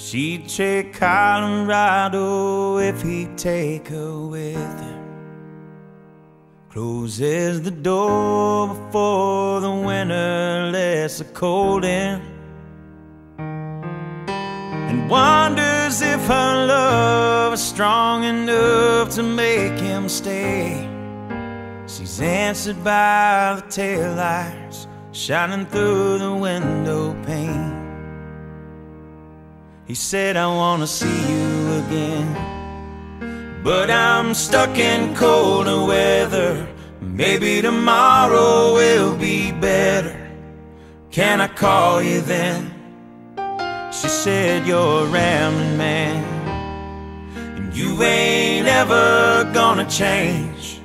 She'd take Colorado if he'd take her with him. Closes the door before the winter lets the cold in, and wonders if her love is strong enough to make him stay. She's answered by the taillights shining through the window pane. He said, I wanna see you again, but I'm stuck in colder weather. Maybe tomorrow will be better. Can I call you then? She said, you're a rambling man, and you ain't ever gonna change.